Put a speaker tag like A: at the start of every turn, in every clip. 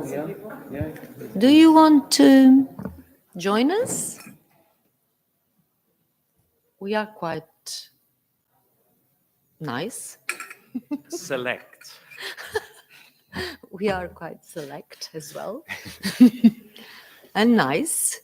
A: Do you want to join us? We are quite nice.
B: Select.
A: We are quite select as well. And nice.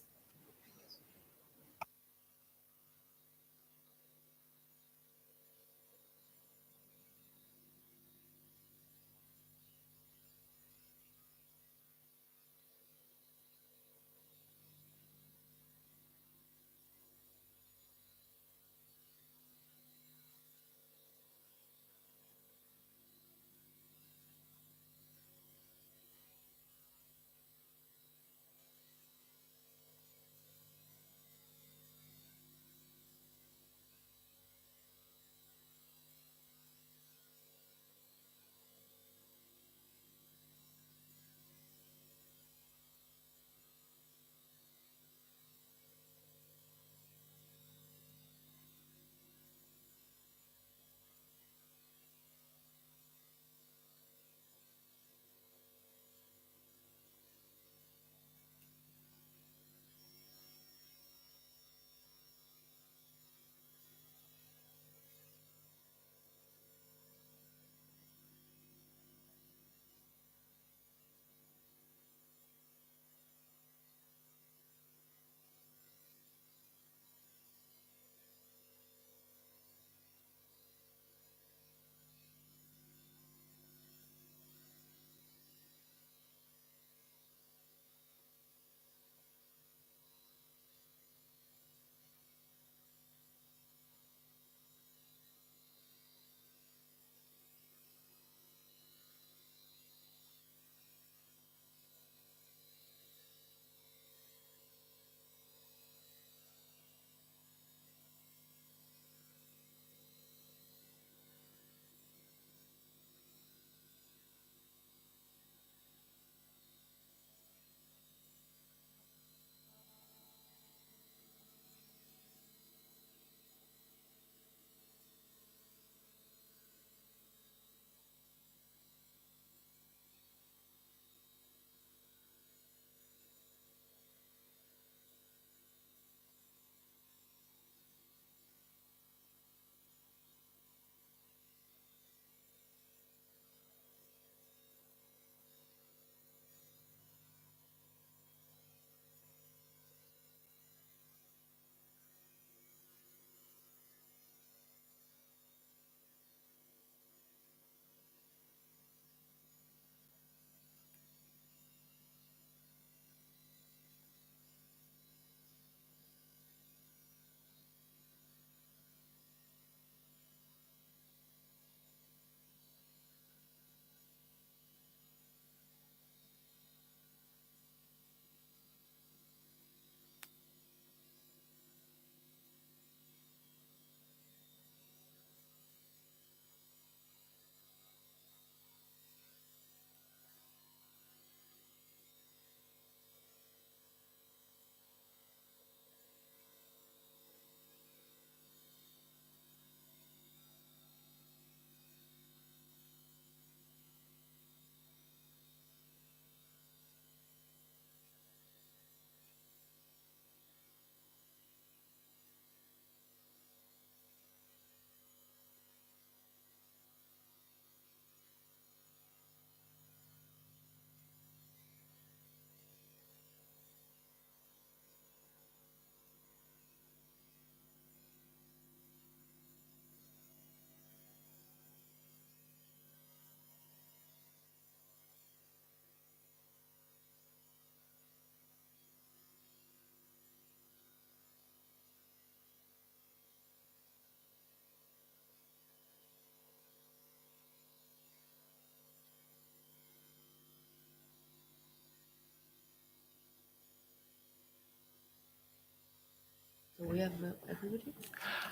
A: We have everybody?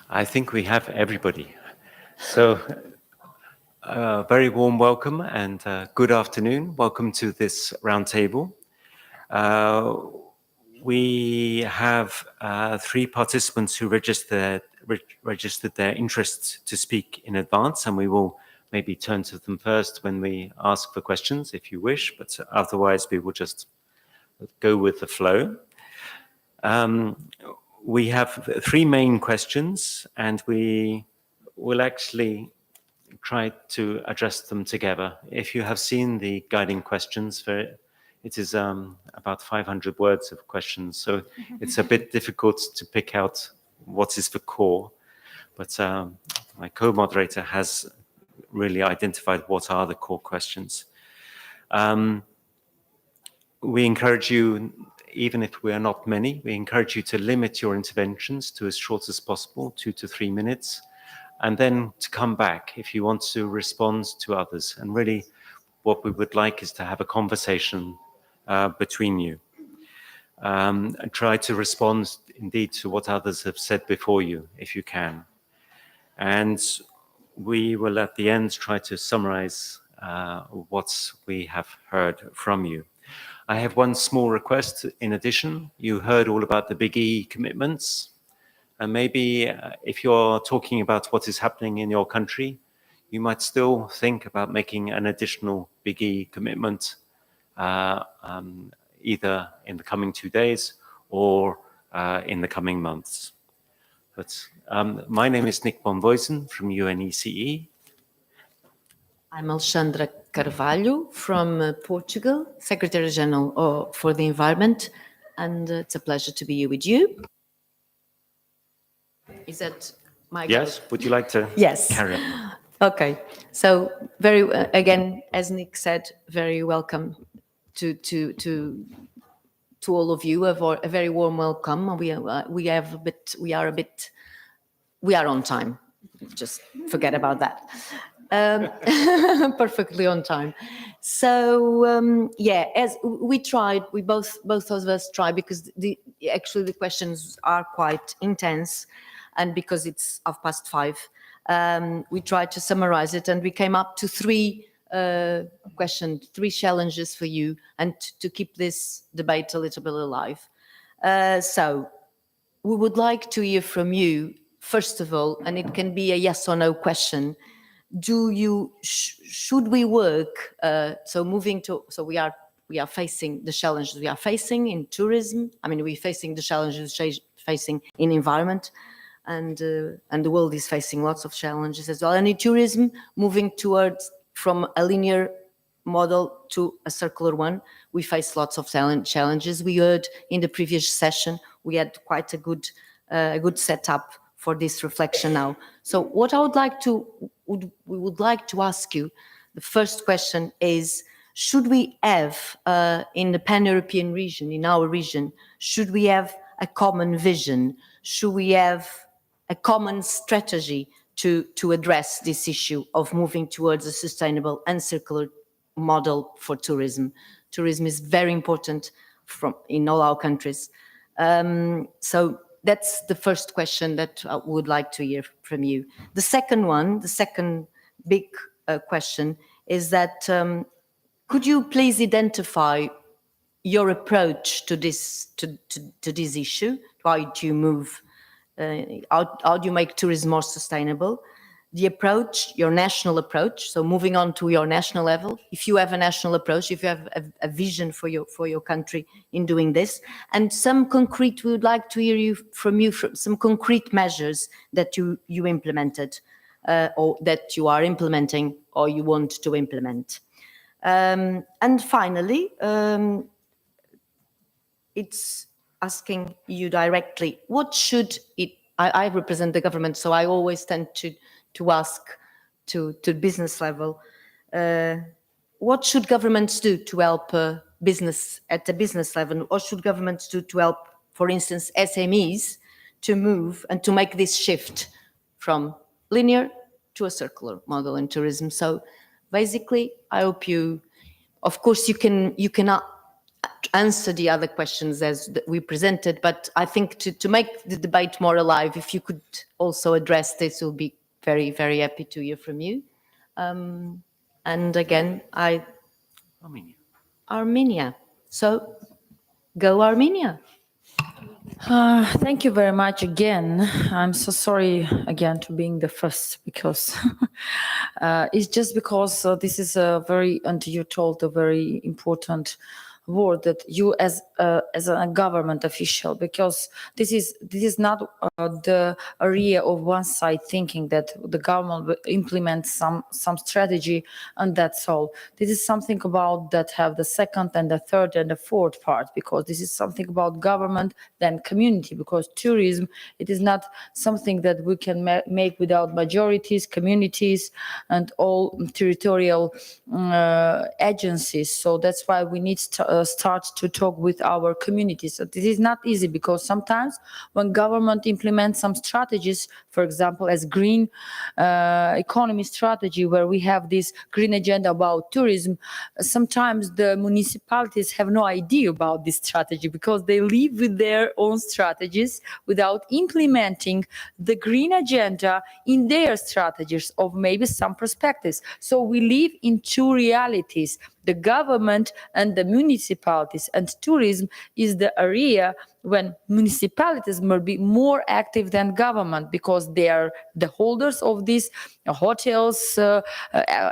B: I think we have everybody. So, very warm welcome and good afternoon. Welcome to this roundtable. We have 3 participants who registered their interests to speak in advance, and we will maybe turn to them first when we ask for questions, if you wish, but otherwise we will just go with the flow. We have three main questions, and we will actually try to address them together. If you have seen the guiding questions, it is about 500 words of questions, so it's a bit difficult to pick out what is the core, but my co-moderator has really identified what are the core questions. We encourage you, even if we are not many, we encourage you to limit your interventions to as short as possible, 2 to 3 minutes, and then to come back if you want to respond to others. And really, what we would like is to have a conversation between you. And try to respond indeed to what others have said before you, if you can. And we will at the end try to summarize what we have heard from you. I have one small request in addition. You heard all about the Big E commitments. And maybe if you're talking about what is happening in your country, you might still think about making an additional Big E commitment, either in the coming 2 days or in the coming months. But my name is Nick von Voisen from UNECE.
A: I'm Alexandra Carvalho from Portugal, Secretary General for the Environment, and it's a pleasure to be here with you. Is that my
B: Yes, would you like to carry on?
A: Okay, so again, as Nick said, very welcome to all of you. A very warm welcome. We are on time. Just forget about that. Perfectly on time. So as we tried, both of us tried, because actually the questions are quite intense, and because it's 5:30, we tried to summarize it, and we came up to three questions, three challenges for you, and to keep this debate a little bit alive. So we would like to hear from you, first of all, and it can be a yes or no question. Should we work? So we are facing the challenges we are facing in tourism. I mean, we're facing the challenges facing in environment, and the world is facing lots of challenges as well. And in tourism, moving towards from a linear model to a circular one, we face lots of challenges. We heard in the previous session, we had quite a good setup for this reflection now. So what I we would like to ask you, the first question is, should we have, in the Pan-European region, in our region, should we have a common vision? Should we have a common strategy to address this issue of moving towards a sustainable and circular model for tourism? Tourism is very important in all our countries. So that's the first question that I would like to hear from you. The second big question is that could you please identify your approach to this issue? How do you move? How do you make tourism more sustainable? The approach, your national approach. So moving on to your national level, if you have a national approach, if you have a vision for your country in doing this, and we would like to hear from you some concrete measures that you implemented, or that you are implementing, or you want to implement. And finally, it's asking you directly, what should it? I represent the government, so I always tend to ask to business level, what should governments do to help business at the business level? Or should governments do to help, for instance, SMEs to move and to make this shift from linear to a circular model in tourism? So basically, I hope of course, you cannot answer the other questions as we presented, but I think to make the debate more alive, if you could also address this, we'll be very, very happy to hear from you. And again, Armenia. So go Armenia.
C: Thank you very much again. I'm so sorry again to being the first because it's just because this is a very, and you told a very important word that you as a government official, because this is not the area of one side thinking that the government will implement some strategy and that's all. This is something about that have the second and the third and the fourth part, because this is something about government then community, because tourism, it is not something that we can make without majorities, communities and all territorial agencies. So that's why we need to start to talk with our communities. So this is not easy, because sometimes when government implements some strategies, for example, as green economy strategy, where we have this green agenda about tourism, sometimes the municipalities have no idea about this strategy because they live with their own strategies without implementing the green agenda in their strategies of maybe some perspectives. So we live in two realities, the government and the municipalities, and tourism is the area when municipalities must be more active than government, because they are the holders of these hotels,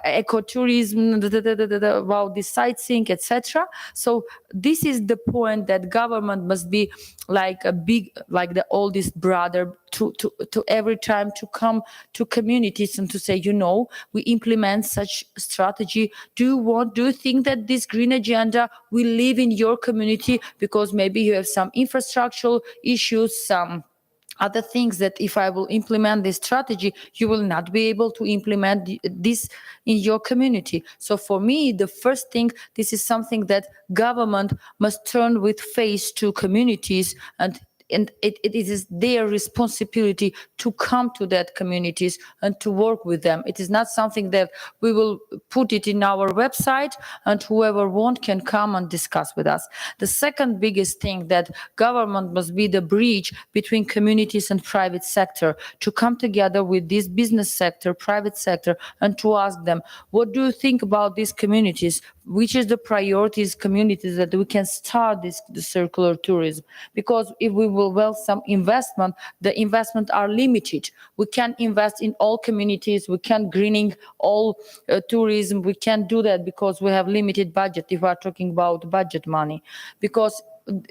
C: ecotourism, about the sightseeing, etc. So this is the point, that government must be like a big, like the oldest brother to every time to come to communities and to say, we implement such strategy. Do you think that this green agenda will live in your community? Because maybe you have some infrastructural issues, some other things that if I will implement this strategy, you will not be able to implement this in your community. So for me, the first thing, this is something that government must turn with face to communities, and it is their responsibility to come to that communities and to work with them. It is not something that we will put it in our website and whoever wants can come and discuss with us. The second biggest thing, that government must be the bridge between communities and private sector, to come together with this business sector, private sector, and to ask them, what do you think about these communities? Which is the priorities communities that we can start the circular tourism? Because if we will some investment, the investment are limited. We can invest in all communities, we can greening all tourism, we can't do that because we have limited budget, if we are talking about budget money, because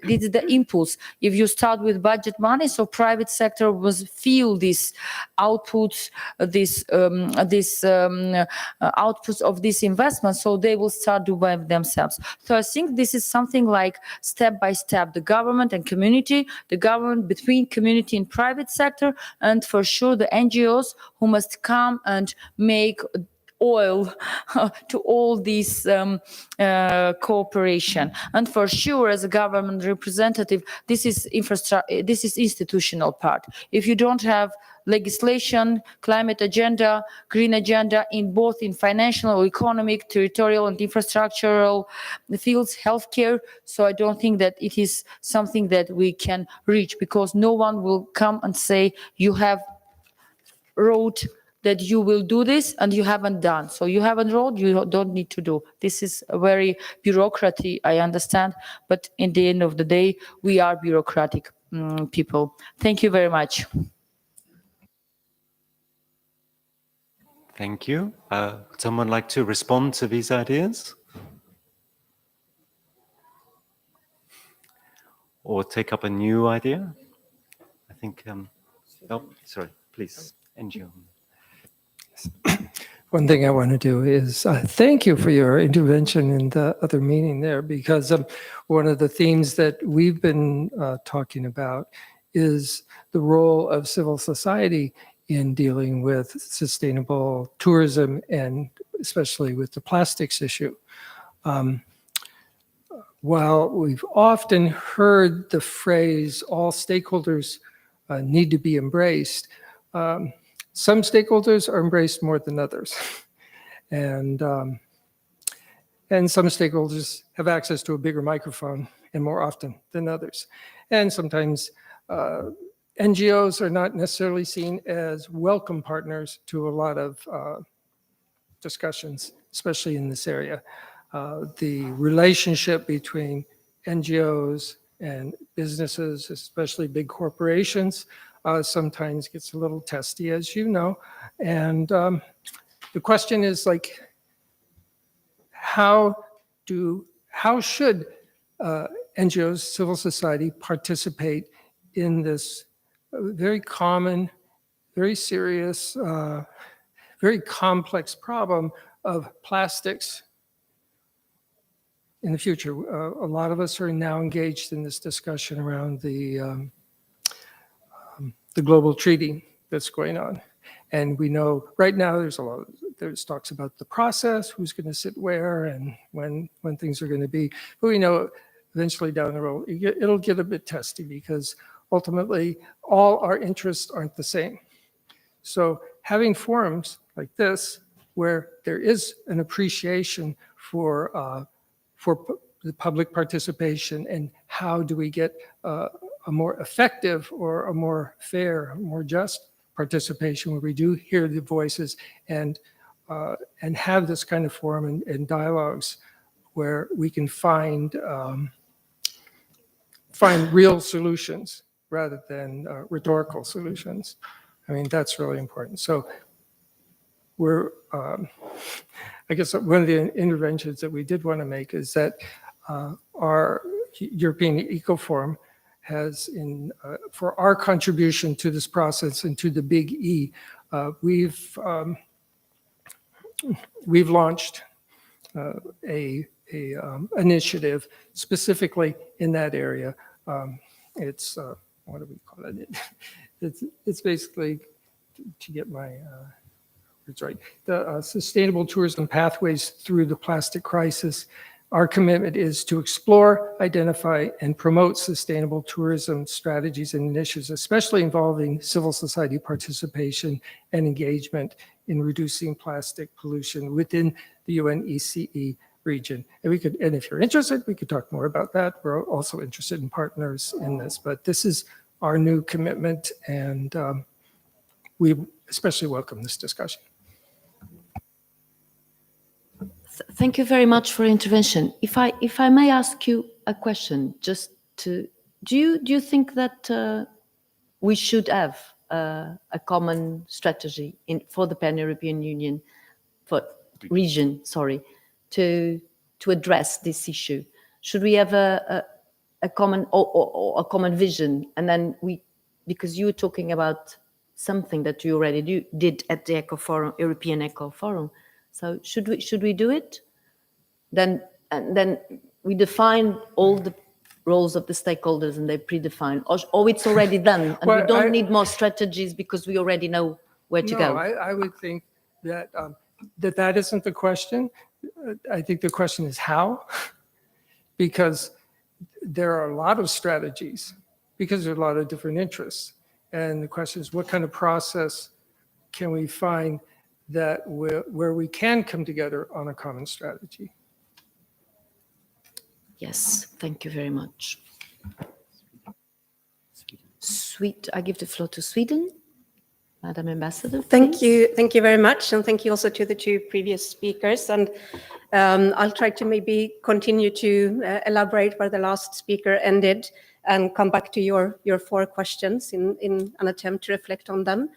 C: this is the impulse. If you start with budget money, so private sector must feel these outputs, outputs of this investment, so they will start to buy themselves. So I think this is something like step by step, the government and community, the government between community and private sector, and for sure the NGOs who must come and make oil to all this cooperation. And for sure, as a government representative, this is infrastructure, this is institutional part. If you don't have legislation, climate agenda, green agenda in both in financial, economic, territorial and infrastructural fields, healthcare, so I don't think that it is something that we can reach, because no one will come and say you have wrote that you will do this and you haven't done. So you haven't wrote, you don't need to do. This is a very bureaucracy, I understand, but in the end of the day, we are bureaucratic people. Thank you very much.
B: Thank you. Would someone like to respond to these ideas? Or take up a new idea? I think, oh, sorry, please, NGO.
D: One thing I want to do is thank you for your intervention in the other meeting there, because one of the themes that we've been talking about is the role of civil society in dealing with sustainable tourism, and especially with the plastics issue. While we've often heard the phrase, all stakeholders need to be embraced, some stakeholders are embraced more than others. And some stakeholders have access to a bigger microphone and more often than others. And sometimes NGOs are not necessarily seen as welcome partners to a lot of discussions, especially in this area. The relationship between NGOs and businesses, especially big corporations, sometimes gets a little testy, as you know. And the question is like, how should NGOs, civil society, participate in this very common, very serious, very complex problem of plastics in the future? A lot of us are now engaged in this discussion around the global treaty that's going on. And we know right now there's talks about the process, who's going to sit where and when things are going to be. But we know eventually down the road, it'll get a bit testy because ultimately all our interests aren't the same. So having forums like this, where there is an appreciation for the public participation and how do we get a more effective or a more fair, more just participation, where we do hear the voices and have this kind of forum and dialogues where we can find real solutions rather than rhetorical solutions. I mean, that's really important. So we're, I guess one of the interventions that we did want to make is that our European Eco Forum has, for our contribution to this process and to the big E, we've launched a initiative specifically in that area. It's what do we call it? It's basically, to get my words right, the Sustainable Tourism Pathways Through the Plastic Crisis. Our commitment is to explore, identify, and promote sustainable tourism strategies and initiatives, especially involving civil society participation and engagement in reducing plastic pollution within the UNECE region. And if you're interested, we could talk more about that. We're also interested in partners in this, but this is our new commitment, and we especially welcome this discussion.
A: Thank you very much for intervention. If I may ask you a question, just do you think that we should have a common strategy for the Pan-European Union, region, to address this issue? Should we have a common or a common vision? And then because you were talking about something that you already did at the Eco Forum, European Eco Forum. So should we do it? Then we define all the roles of the stakeholders and they predefine, or it's already done and we don't need more strategies because we already know where to go.
D: I would think that that isn't the question. I think the question is how, because there are a lot of strategies, because there are a lot of different interests. And the question is, what kind of process can we find that where we can come together on a common strategy?
A: Yes, thank you very much. I give the floor to Sweden. Madam Ambassador,
E: thank you very much, and thank you also to the two previous speakers. And I'll try to maybe continue to elaborate where the last speaker ended, and come back to your 4 questions in an attempt to reflect on them.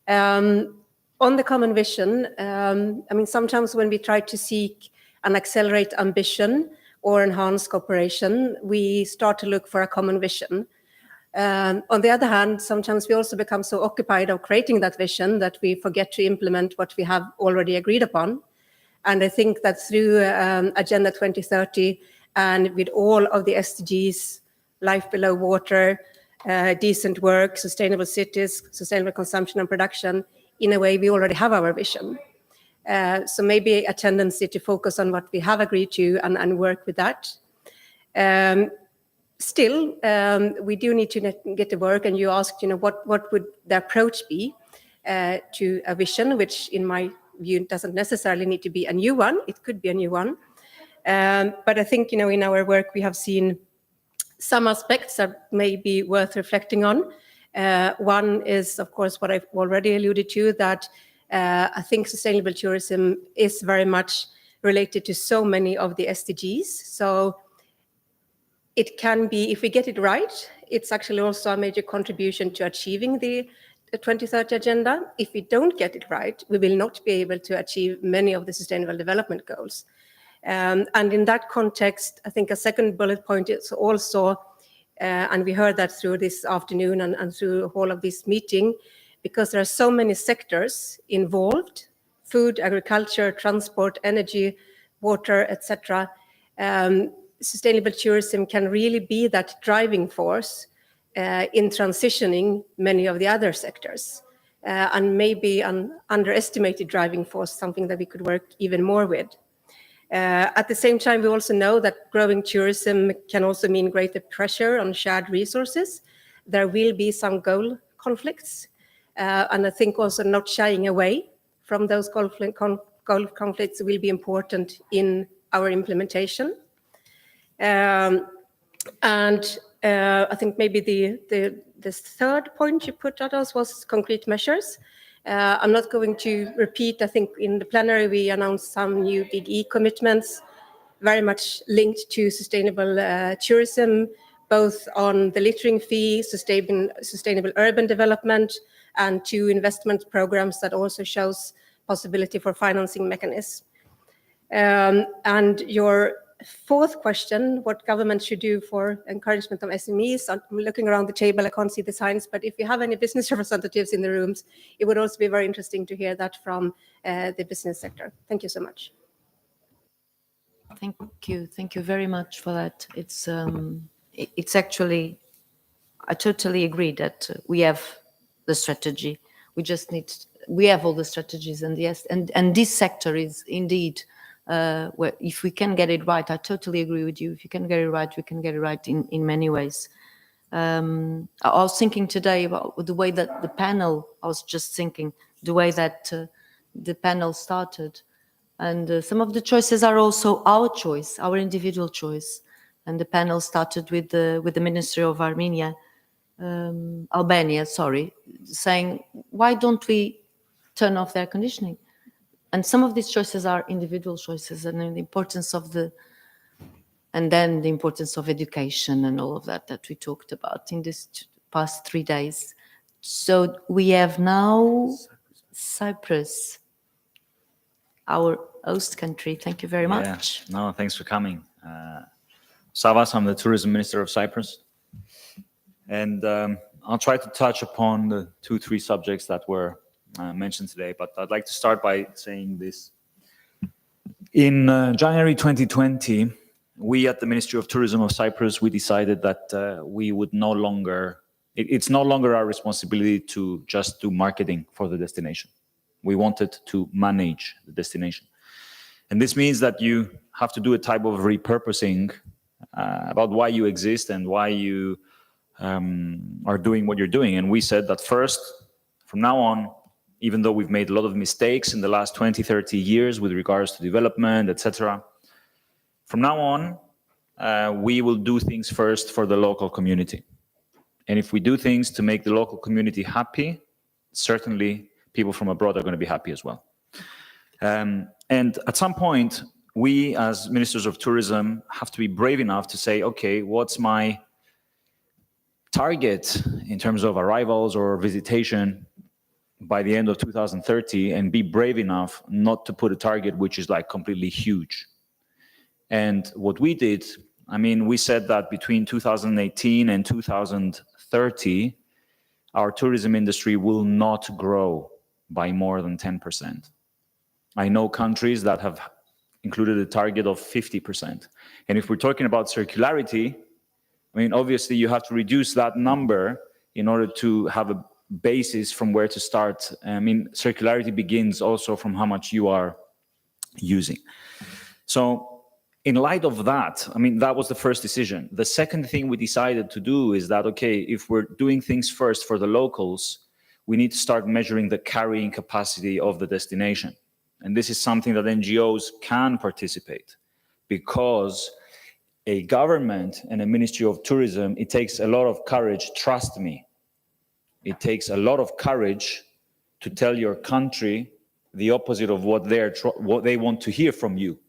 E: On the common vision, I mean, sometimes when we try to seek and accelerate ambition or enhance cooperation, we start to look for a common vision. On the other hand, sometimes we also become so occupied of creating that vision that we forget to implement what we have already agreed upon. And I think that through Agenda 2030 and with all of the SDGs, life below water, decent work, sustainable cities, sustainable consumption and production, in a way we already have our vision. So maybe a tendency to focus on what we have agreed to and work with that. Still, we do need to get to work, and you asked, what would the approach be to a vision, which in my view doesn't necessarily need to be a new one. It could be a new one. But I think, in our work, we have seen some aspects that may be worth reflecting on. One is, of course, what I've already alluded to, that I think sustainable tourism is very much related to so many of the SDGs. So it can be, if we get it right, it's actually also a major contribution to achieving the 2030 agenda. If we don't get it right, we will not be able to achieve many of the Sustainable Development Goals. And in that context, I think a second bullet point is also, and we heard that through this afternoon and through the whole of this meeting, because there are so many sectors involved, food, agriculture, transport, energy, water, etc. Sustainable tourism can really be that driving force in transitioning many of the other sectors, and maybe an underestimated driving force, something that we could work even more with. At the same time, we also know that growing tourism can also mean greater pressure on shared resources. There will be some goal conflicts, and I think also not shying away from those goal conflicts will be important in our implementation. And I think maybe the third point you put at us was concrete measures. I'm not going to repeat. I think in the plenary we announced some new big commitments, very much linked to sustainable tourism, both on the littering fee, sustainable urban development, and 2 investment programs that also shows possibility for financing mechanisms. And your fourth question, what government should do for encouragement of SMEs. I'm looking around the table, I can't see the signs, but if you have any business representatives in the rooms, it would also be very interesting to hear that from the business sector. Thank you so much.
A: Thank you very much for that. It's actually, I totally agree that we have the strategy. We have all the strategies, and yes, and this sector is indeed, where if we can get it right, I totally agree with you. If you can get it right, we can get it right in many ways. I was thinking today about the way that the panel, the way that the panel started. And some of the choices are also our choice, our individual choice. And the panel started with the Ministry of Albania, saying, why don't we turn off the air conditioning? And some of these choices are individual choices, and the importance of and then the importance of education and all of that we talked about in this past 3 days. So we have now Cyprus, our host country. Thank you very much.
F: Yeah. No, thanks for coming. Savas, I'm the Tourism Minister of Cyprus. And I'll try to touch upon the 2-3 subjects that were mentioned today, but I'd like to start by saying this. In January 2020, we at the Ministry of Tourism of Cyprus, we decided that we would no longer, it's no longer our responsibility to just do marketing for the destination. We wanted to manage the destination. And this means that you have to do a type of repurposing about why you exist and why you are doing what you're doing. And we said that first, from now on, even though we've made a lot of mistakes in the last 20, 30 years with regards to development, etc., from now on, we will do things first for the local community. And if we do things to make the local community happy, certainly people from abroad are going to be happy as well. And at some point, we as ministers of tourism have to be brave enough to say, okay, what's my target in terms of arrivals or visitation by the end of 2030, and be brave enough not to put a target which is like completely huge. And what we did, I mean, we said that between 2018 and 2030, our tourism industry will not grow by more than 10%. I know countries that have included a target of 50%. And if we're talking about circularity, I mean, obviously you have to reduce that number in order to have a basis from where to start. I mean, circularity begins also from how much you are using. So in light of that, I mean, that was the first decision. The second thing we decided to do is that, okay, if we're doing things first for the locals, we need to start measuring the carrying capacity of the destination. And this is something that NGOs can participate, because a government and a Ministry of Tourism, it takes a lot of courage, trust me. It takes a lot of courage to tell your country the opposite of what they want to hear from you.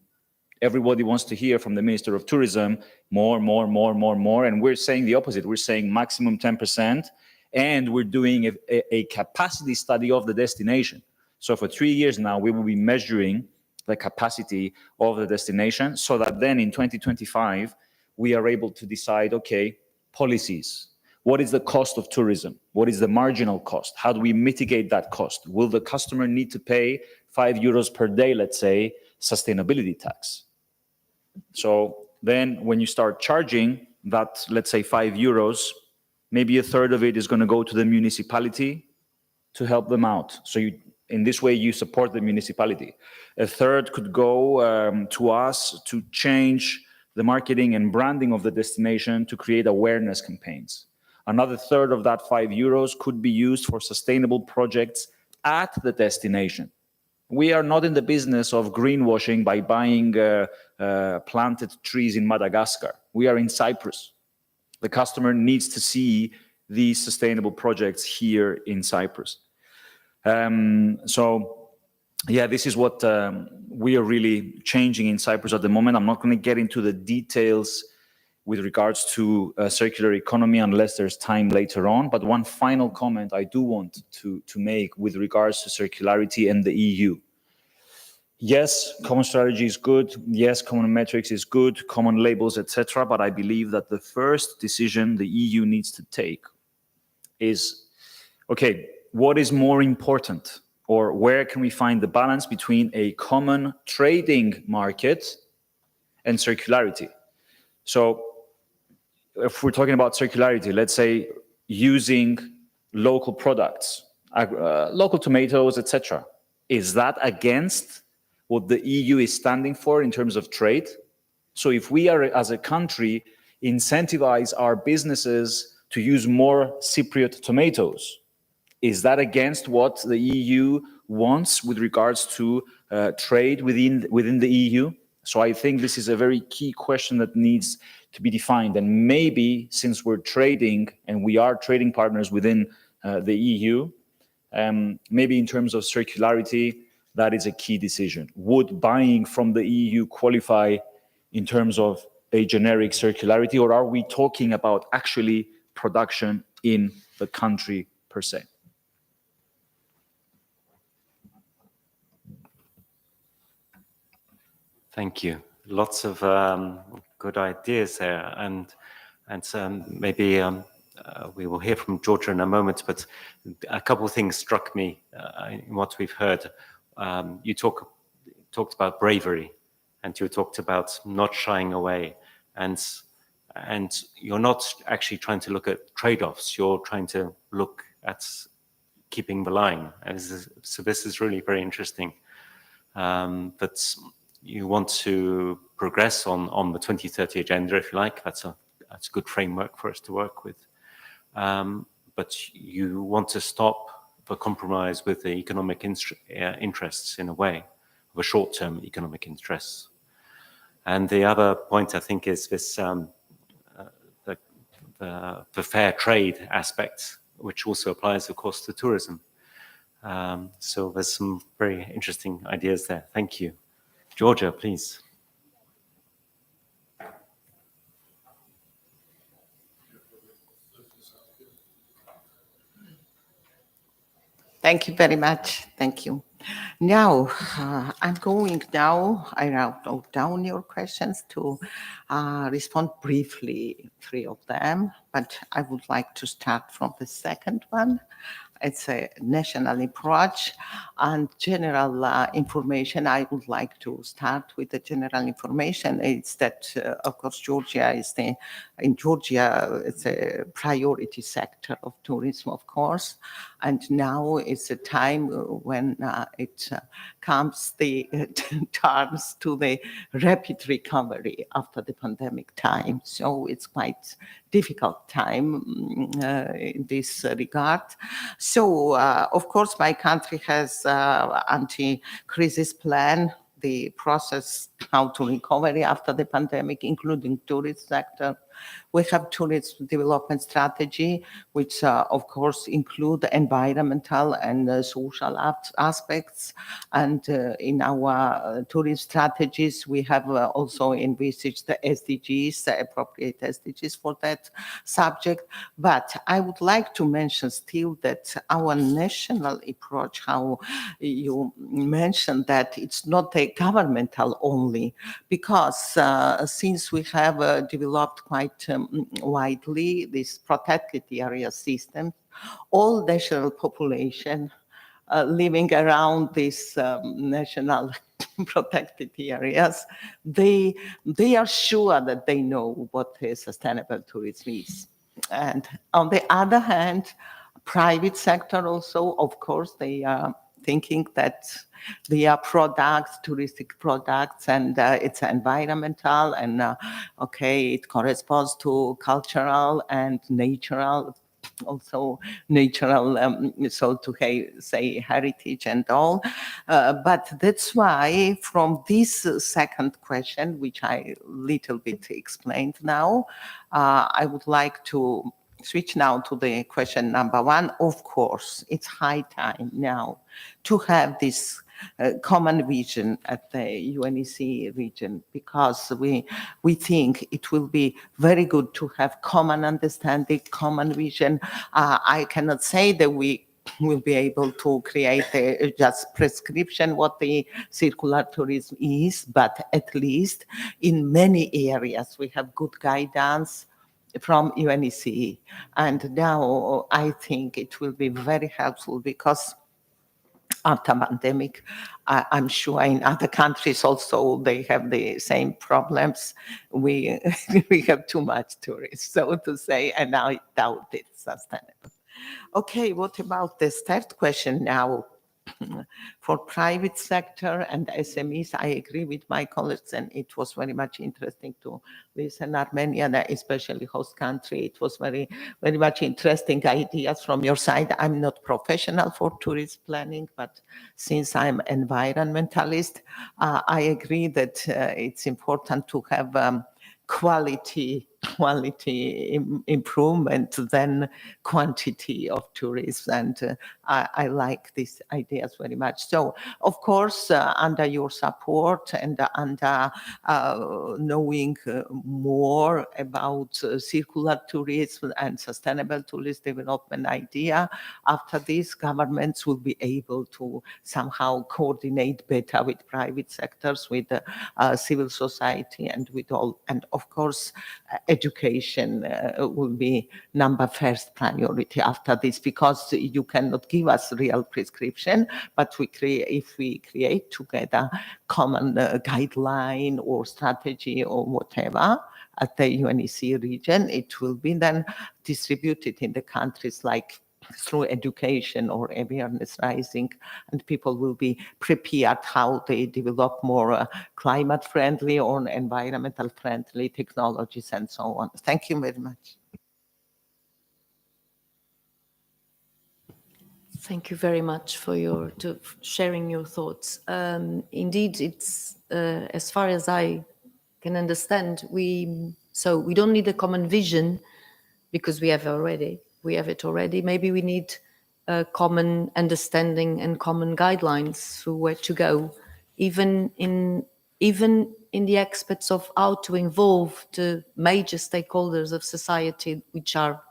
F: Everybody wants to hear from the Minister of Tourism more, and we're saying the opposite. We're saying maximum 10%, and we're doing a capacity study of the destination. So for 3 years now, we will be measuring the capacity of the destination so that then in 2025, we are able to decide, okay, policies. What is the cost of tourism? What is the marginal cost? How do we mitigate that cost? Will the customer need to pay 5 euros per day, let's say, sustainability tax? So then when you start charging that, let's say 5 euros, maybe a third of it is going to go to the municipality to help them out. So in this way, you support the municipality. A third could go to us to change the marketing and branding of the destination to create awareness campaigns. Another third of that 5 euros could be used for sustainable projects at the destination. We are not in the business of greenwashing by buying planted trees in Madagascar. We are in Cyprus. The customer needs to see these sustainable projects here in Cyprus. So, yeah, this is what we are really changing in Cyprus at the moment. I'm not going to get into the details with regards to circular economy unless there's time later on. But one final comment I do want to make with regards to circularity and the EU. Yes, common strategy is good. Yes, common metrics is good, common labels, etc. But I believe that the first decision the EU needs to take is, okay, what is more important? Or where can we find the balance between a common trading market and circularity? So if we're talking about circularity, let's say using local products, local tomatoes, etc., is that against what the EU is standing for in terms of trade? So if we are, as a country, incentivize our businesses to use more Cypriot tomatoes, is that against what the EU wants with regards to trade within the EU? So I think this is a very key question that needs to be defined. And maybe since we're trading and we are trading partners within the EU, maybe in terms of circularity, that is a key decision. Would buying from the EU qualify in terms of a generic circularity, or are we talking about actually production in the country per se?
B: Thank you. Lots of good ideas there, and maybe we will hear from Georgia in a moment. But a couple of things struck me in what we've heard. You talked about bravery, and you talked about not shying away, and you're not actually trying to look at trade-offs. You're trying to look at keeping the line. So this is really very interesting. But you want to progress on the 2030 agenda, if you like. That's a good framework for us to work with. But you want to stop the compromise with the economic interests in a way, the short-term economic interests. And the other point, I think, is this the fair trade aspect, which also applies, of course, to tourism. So there's some very interesting ideas there. Thank you. Georgia, please.
G: Thank you very much. Thank you. Now, I wrote down your questions to respond briefly, 3 of them, but I would like to start from the second one. It's a national approach and general information. I would like to start with the general information. It's that, of course, Georgia in Georgia, it's a priority sector of tourism, of course. And now it's a time when it comes turns to the rapid recovery after the pandemic time. So it's quite difficult time in this regard. So, of course, my country has anti-crisis plan, the process how to recovery after the pandemic, including tourist sector, We have tourism development strategy, which of course include environmental and social aspects. And in our tourism strategies, we have also envisaged the SDGs, the appropriate SDGs for that subject. But I would like to mention still that our national approach, how you mentioned that it's not a governmental only, because since we have developed quite widely this protected area system, all national population living around these national protected areas, they are sure that they know what a sustainable tourism is. And on the other hand, private sector also, of course, they are thinking that they are products, touristic products, and it's environmental, and okay, it corresponds to cultural and natural, also natural, so to say heritage and all. But that's why from this second question, which I little bit explained now, I would like to switch now to the question number one. Of course, it's high time now to have this common vision at the UNEC region, because we think it will be very good to have common understanding, common vision. I cannot say that we will be able to create a just prescription what the circular tourism is, but at least in many areas we have good guidance from UNECE. And now I think it will be very helpful, because after pandemic, I'm sure in other countries also they have the same problems. We we have too much tourists, so to say, and I doubt it's sustainable. Okay, what about the third question now? For private sector and SMEs, I agree with my colleagues, and it was very much interesting to listen Armenia, especially host country. It was very, very much interesting ideas from your side. I'm not professional for tourist planning, but since I'm environmentalist, I agree that it's important to have quality improvement than quantity of tourists, and I like these ideas very much. So of course, under your support and under knowing more about circular tourism and sustainable tourist development idea, after this, governments will be able to somehow coordinate better with private sectors, with civil society, and with all. And of course, education will be number first priority after this, because you cannot give us real prescription, but if we create together common guideline or strategy or whatever at the UNEC region, it will be then distributed in the countries like through education or awareness raising, and people will be prepared how they develop more climate friendly or environmental friendly technologies and so on. Thank you very much.
A: Thank you very much for sharing your thoughts. Indeed, it's as far as I can understand, we don't need a common vision, because we have it already. Maybe we need a common understanding and common guidelines for where to go, even in the aspects of how to involve the major stakeholders of society, which are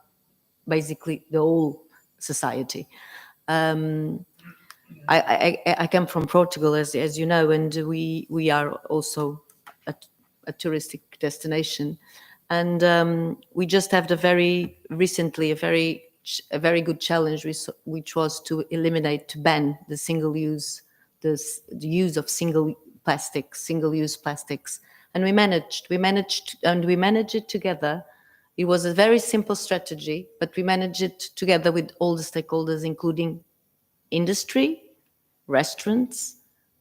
A: basically the whole society. I come from Portugal, as you know, and we are also a touristic destination, and we just had recently a very good challenge, which was to ban the use of single-use plastics, and we managed it together. It was a very simple strategy, but we managed it together with all the stakeholders, including industry, restaurants,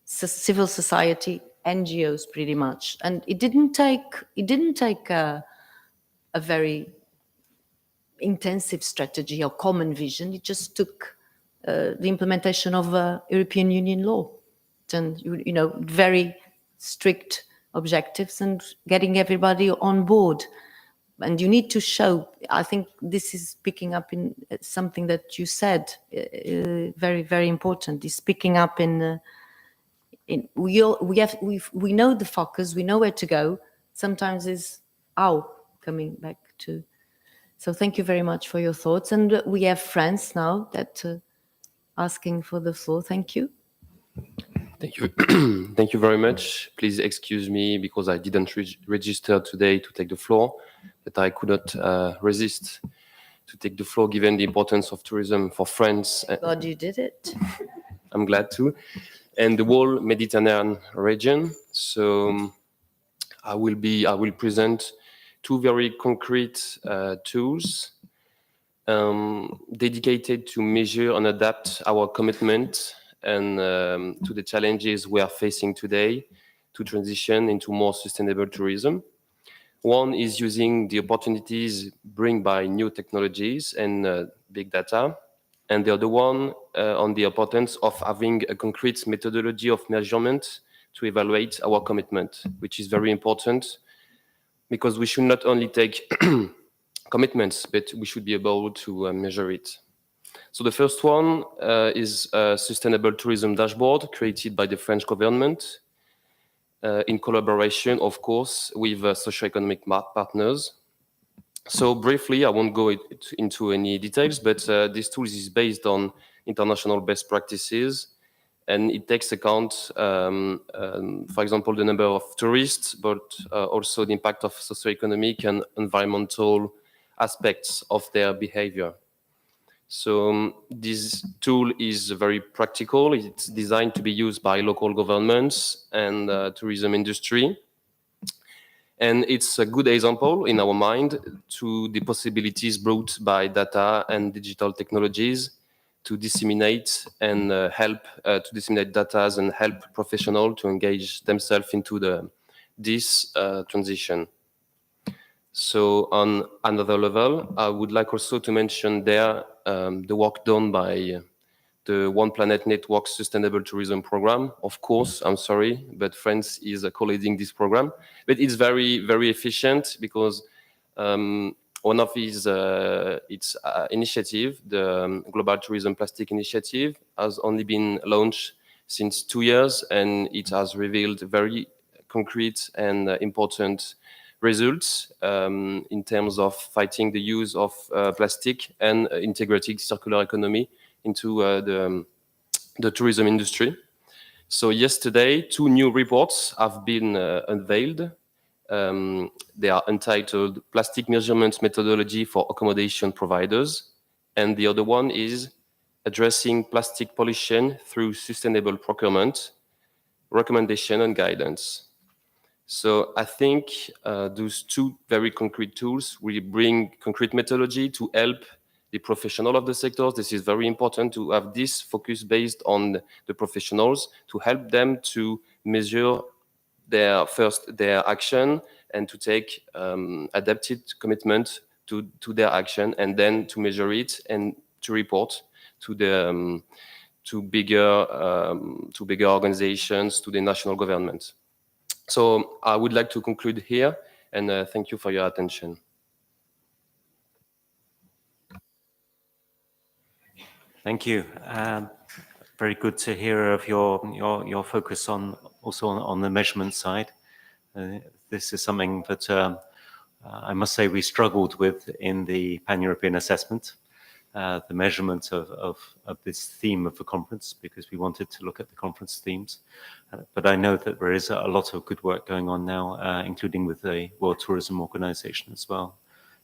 A: civil society, NGOs, pretty much. And it didn't take a very intensive strategy or common vision. It just took the implementation of European Union law, and very strict objectives, and getting everybody on board. and you need to show. I think this is picking up in something that you said, very, very important, is picking up in we know the focus, we know where to go. Sometimes is coming back to. So thank you very much for your thoughts. And we have friends now that asking for the floor. Thank you.
H: Thank you. Thank you very much. Please excuse me because I didn't register today to take the floor, but I could not resist to take the floor given the importance of tourism for France.
A: God, you did it.
H: I'm glad to. And the whole Mediterranean region. So I will present two very concrete tools dedicated to measure and adapt our commitment and to the challenges we are facing today to transition into more sustainable tourism. One is using the opportunities bring by new technologies and big data, and the other one on the importance of having a concrete methodology of measurement to evaluate our commitment, which is very important because we should not only take commitments, but we should be able to measure it. So the first one is a sustainable tourism dashboard created by the French government in collaboration, of course, with socioeconomic partners. So briefly, I won't go into any details, but this tool is based on international best practices, and it takes account, for example, the number of tourists, but also the impact of socioeconomic and environmental aspects of their behavior. So this tool is very practical. It's designed to be used by local governments and tourism industry. And it's a good example in our mind to the possibilities brought by data and digital technologies to disseminate and help to disseminate data and help professionals to engage themselves into this transition. So on another level, I would like also to mention there the work done by the One Planet Network Sustainable Tourism Program. Of course, I'm sorry, but France is co-leading this program. But it's very, very efficient because one of its initiative, the Global Tourism Plastic Initiative, has only been launched since 2 years, and it has revealed very concrete and important results in terms of fighting the use of plastic and integrating circular economy into the tourism industry. So yesterday, 2 new reports have been unveiled. They are entitled Plastic Measurement Methodology for Accommodation Providers, and the other one is Addressing Plastic Pollution Through Sustainable Procurement, Recommendation and Guidance. So I think those 2 very concrete tools will bring concrete methodology to help the professional of the sectors. This is very important to have this focus based on the professionals to help them to measure their action and to take adapted commitment to their action, and then to measure it and to report to the to bigger organizations, to the national government. So I would like to conclude here, and thank you for your attention.
B: Thank you. Very good to hear of your focus on the measurement side. This is something that I must say we struggled with in the Pan-European assessment, the measurement of this theme of the conference, because we wanted to look at the conference themes. But I know that there is a lot of good work going on now, including with the World Tourism Organization as well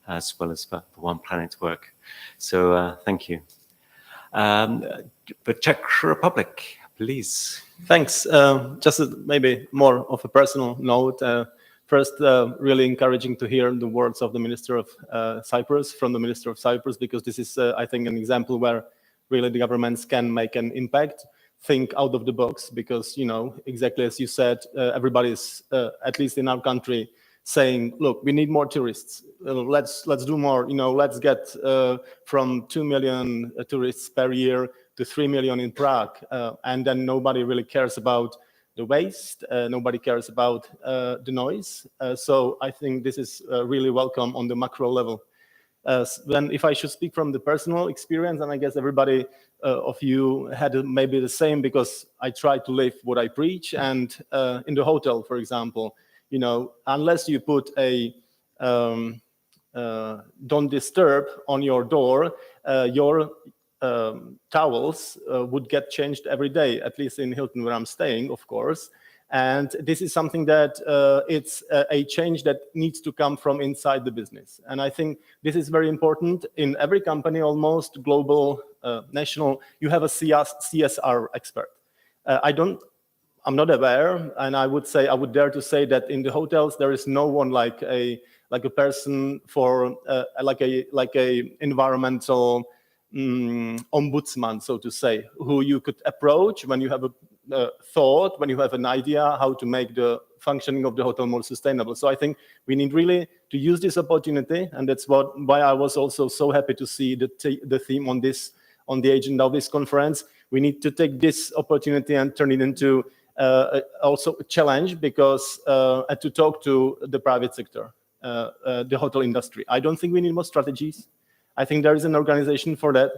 B: as the One Planet work. So thank you. The Czech Republic, please.
I: Thanks. Just maybe more of a personal note. First, really encouraging to hear the words of the Minister of Cyprus, from the Minister of Cyprus, because this is, I think, an example where really the governments can make an impact, think out of the box, because, exactly as you said, everybody's, at least in our country, saying, look, we need more tourists. Let's do more. Let's get from 2 million tourists per year to 3 million in Prague. And then nobody really cares about the waste. Nobody cares about the noise. So I think this is really welcome on the macro level. Then if I should speak from the personal experience, and I guess everybody of you had maybe the same, because I try to live what I preach. And in the hotel, for example, you know, unless you put a don't disturb on your door, your towels would get changed every day, at least in Hilton where I'm staying, of course. And this is something that it's a change that needs to come from inside the business. And I think this is very important. In every company, almost global, national, you have a CSR expert. I'm not aware, and I would dare to say that in the hotels there is no one like a person for like a environmental ombudsman, so to say, who you could approach when you have a thought, when you have an idea how to make the functioning of the hotel more sustainable. So I think we need really to use this opportunity, and that's why I was also so happy to see the theme on the agenda of this conference. We need to take this opportunity and turn it into also a challenge, because to talk to the private sector, the hotel industry. I don't think we need more strategies. I think there is an organization for that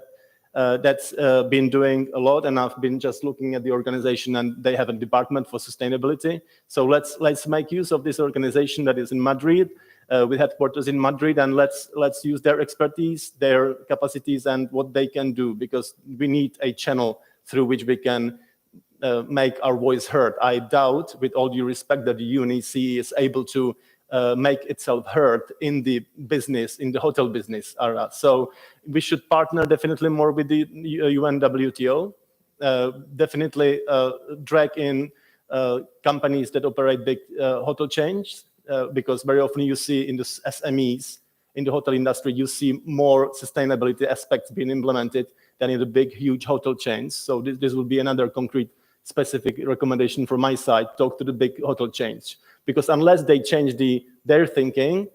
I: that's been doing a lot, and I've been just looking at the organization, and they have a department for sustainability. So let's make use of this organization that is in Madrid, with headquarters in Madrid, and let's use their expertise, their capacities, and what they can do, because we need a channel through which we can make our voice heard. I doubt, with all due respect, that the UNEC is able to make itself heard in the business, in the hotel business area. So we should partner definitely more with the UNWTO, definitely drag in companies that operate big hotel chains, because very often you see in the SMEs, in the hotel industry, you see more sustainability aspects being implemented than in the big, huge hotel chains. So this will be another concrete, specific recommendation from my side. Talk to the big hotel chains, because unless they change their thinking,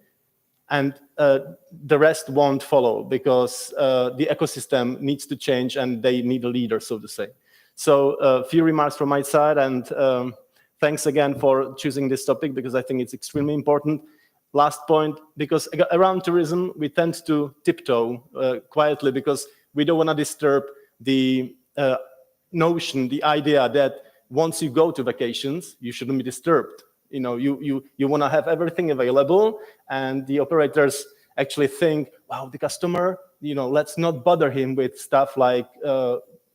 I: and the rest won't follow, because the ecosystem needs to change and they need a leader, so to say. So a few remarks from my side, and thanks again for choosing this topic, because I think it's extremely important. Last point, because around tourism, we tend to tiptoe quietly, because we don't want to disturb the notion, the idea that once you go to vacations, you shouldn't be disturbed. You know, you want to have everything available, and the operators actually think, wow, the customer, you know, let's not bother him with stuff like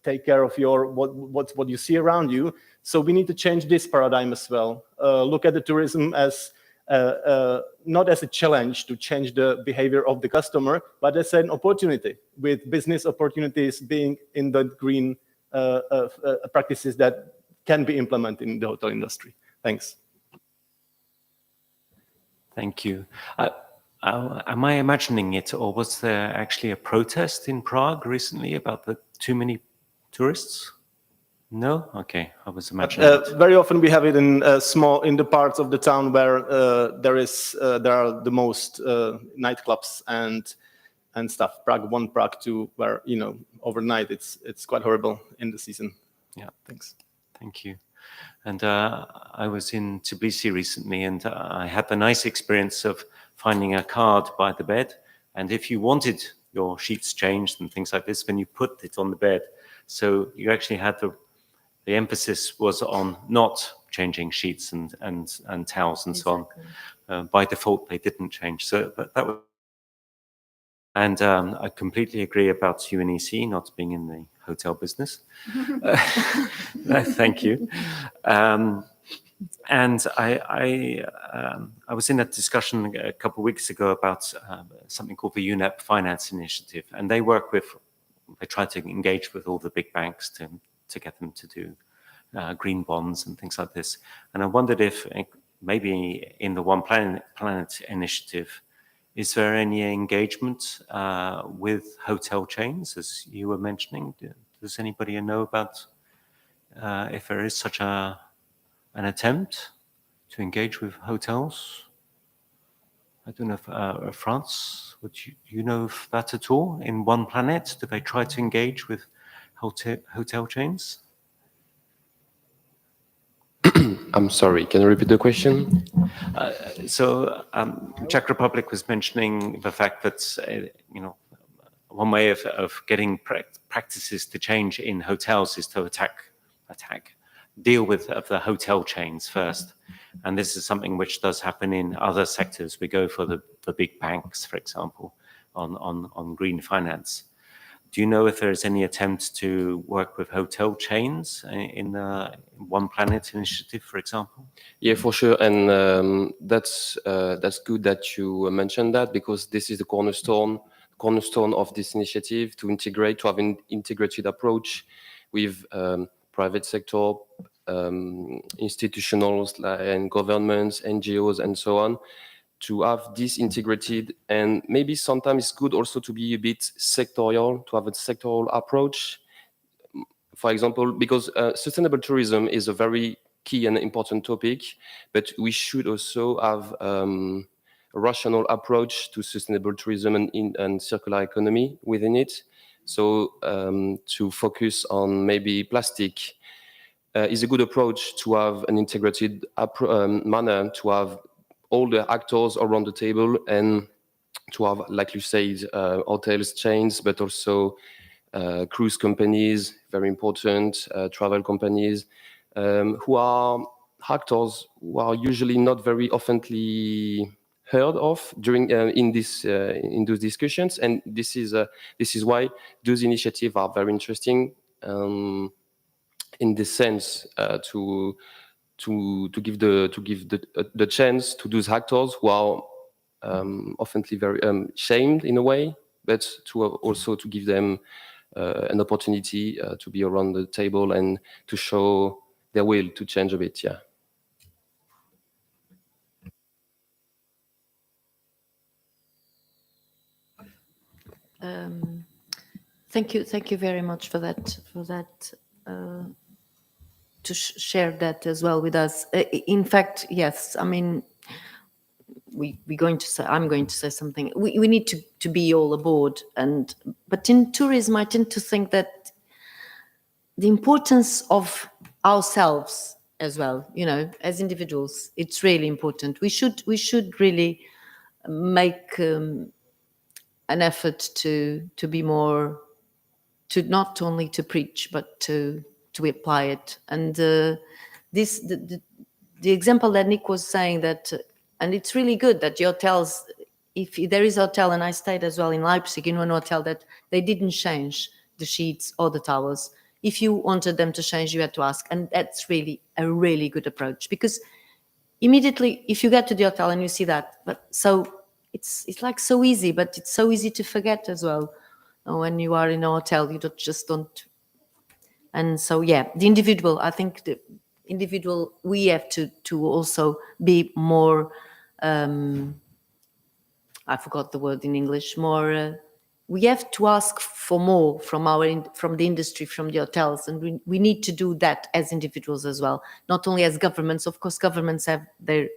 I: take care of what you see around you. So we need to change this paradigm as well. Look at the tourism as not as a challenge to change the behavior of the customer, but as an opportunity, with business opportunities being in the green practices that can be implemented in the hotel industry. Thanks.
B: Thank you. Am I imagining it, or was there actually a protest in Prague recently about the too many tourists? No? Okay, I was imagining it.
I: Very often we have it in in the parts of the town where there are the most nightclubs and stuff. Prague 1, Prague 2, where, you know, overnight it's quite horrible in the season.
B: Yeah, thanks. Thank you. And I was in Tbilisi recently, and I had the nice experience of finding a card by the bed. And if you wanted your sheets changed and things like this, then you put it on the bed. So you actually had the emphasis was on not changing sheets and towels and so on. By default, they didn't change. So that was. And I completely agree about UNEC not being in the hotel business. Thank you. And I was in a discussion a couple of weeks ago about something called the UNEP Finance Initiative, and they try to engage with all the big banks to get them to do green bonds and things like this. And I wondered if maybe in the One Planet initiative, is there any engagement with hotel chains, as you were mentioning? Does anybody know about if there is such an attempt to engage with hotels? I don't know if France, would you know of that at all? In One Planet, do they try to engage with hotel chains?
H: I'm sorry, can you repeat the question?
B: Czech Republic was mentioning the fact that, one way of getting practices to change in hotels is to deal with the hotel chains first. And this is something which does happen in other sectors. We go for the big banks, for example, on green finance. Do you know if there is any attempt to work with hotel chains in the One Planet initiative, for example?
H: Yeah, for sure. And that's good that you mentioned that, because this is the cornerstone of this initiative, to have an integrated approach with private sector, institutionals and governments, NGOs, and so on, to have this integrated. And maybe sometimes it's good also to be a bit sectorial, to have a sectoral approach. For example, because sustainable tourism is a very key and important topic, but we should also have a rational approach to sustainable tourism and circular economy within it. So to focus on maybe plastic is a good approach, to have an integrated manner, to have all the actors around the table, and to have, like you said, hotels chains, but also cruise companies, very important, travel companies, who are actors who are usually not very oftenly heard of during in those discussions. And this is why those initiatives are very interesting, in the sense to give the chance to those actors who are oftenly very shamed in a way, but also to give them an opportunity to be around the table and to show their will to change a bit. Yeah.
A: Thank you very much for that. To share that as well with us. In fact, yes. I mean, I'm going to say something. We need to be all aboard. But in tourism, I tend to think that the importance of ourselves as well, as individuals, it's really important. We should really make an effort to be more, to not only to preach, but to apply it. And the example that Nick was saying, that, and it's really good that the hotels, if there is a hotel, and I stayed as well in Leipzig in one hotel, that they didn't change the sheets or the towels. If you wanted them to change, you had to ask. And that's really a really good approach, because immediately if you get to the hotel and you see that, but so it's like so easy, but it's so easy to forget as well. When you are in a hotel, you don't. And so, yeah, the individual, I think the individual, we have to also be more, I forgot the word in English, more, we have to ask for more from the industry, from the hotels. And we need to do that as individuals as well, not only as governments. Of course, governments have their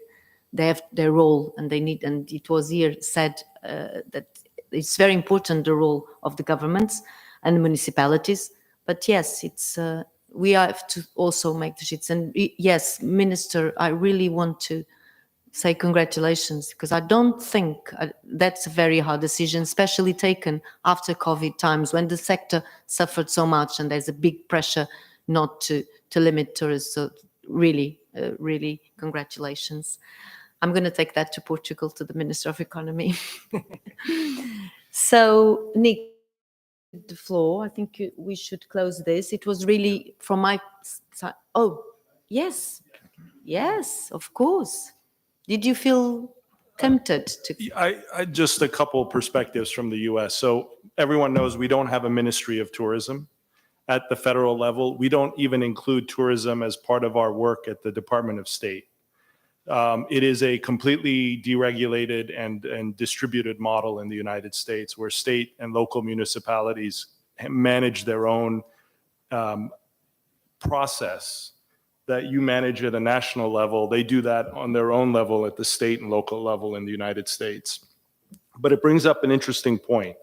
A: role, and and it was here said that it's very important, the role of the governments and the municipalities. But yes, we have to also make the sheets. And yes, Minister, I really want to say congratulations, because I don't think that's a very hard decision, especially taken after COVID times, when the sector suffered so much and there's a big pressure not to limit tourists. So really, really congratulations. I'm going to take that to Portugal, to the Minister of Economy. So, Nick, the floor. I think we should close this. It was really from my side. Oh, yes, of course. Did you feel tempted to?
J: I just a couple perspectives from the U.S. So everyone knows we don't have a Ministry of Tourism at the federal level. We don't even include tourism as part of our work at the Department of State. It is a completely deregulated and distributed model in the United States, where state and local municipalities manage their own process that you manage at a national level. They do that on their own level at the state and local level in the United States. But it brings up an interesting point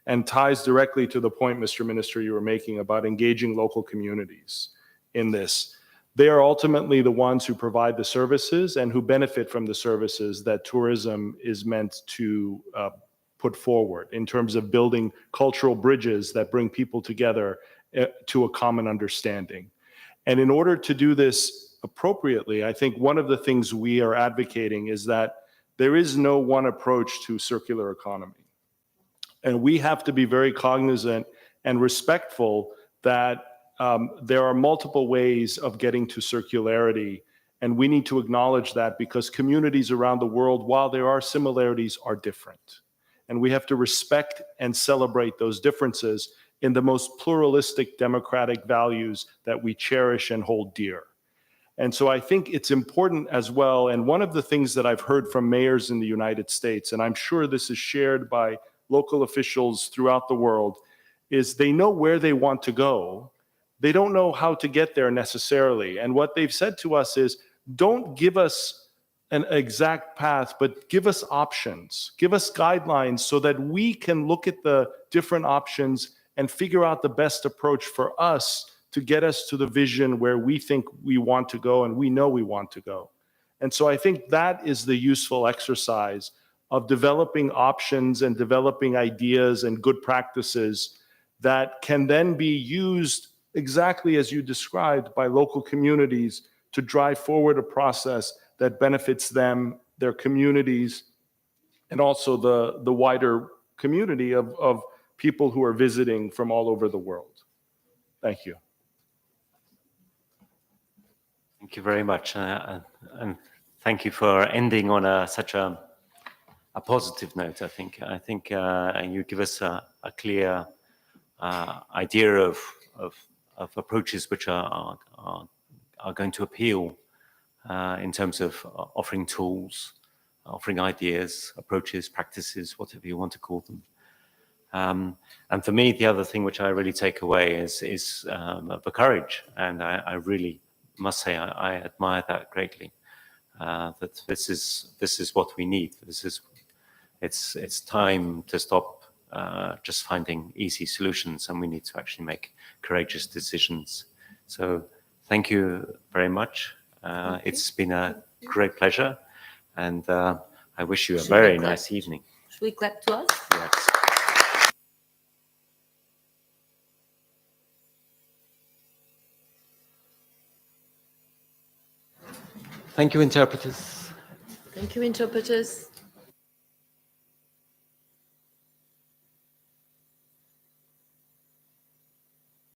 J: and ties directly to the point, Mr. Minister, you were making about engaging local communities in this. they are ultimately the ones who provide the services and who benefit from the services that tourism is meant to put forward in terms of building cultural bridges that bring people together to a common understanding. And in order to do this appropriately, I think one of the things we are advocating is that there is no one approach to circular economy. And we have to be very cognizant and respectful that there are multiple ways of getting to circularity, and we need to acknowledge that because communities around the world, while there are similarities, are different. And we have to respect and celebrate those differences in the most pluralistic democratic values that we cherish and hold dear. And so I think it's important as well, and one of the things that I've heard from mayors in the United States, and I'm sure this is shared by local officials throughout the world, is they know where they want to go. They don't know how to get there necessarily. And what they've said to us is, don't give us an exact path, but give us options, give us guidelines so that we can look at the different options and figure out the best approach for us to get us to the vision where we think we want to go and we know we want to go. And so I think that is the useful exercise of developing options and developing ideas and good practices that can then be used exactly as you described by local communities to drive forward a process that benefits them, their communities, and also the wider community of people who are visiting from all over the world. Thank you.
B: Thank you very much. And thank you for ending on such a positive note, I think. I think you give us a clear idea of approaches which are going to appeal in terms of offering tools, offering ideas, approaches, practices, whatever you want to call them. And for me, the other thing which I really take away is the courage. And I really must say I admire that greatly. That this is what we need. It's time to stop just finding easy solutions, and we need to actually make courageous decisions. So thank you very much. It's been a great pleasure, and I wish you a very nice evening.
A: Should we clap to us?
B: Yes. Thank you, interpreters.
A: Thank you, interpreters.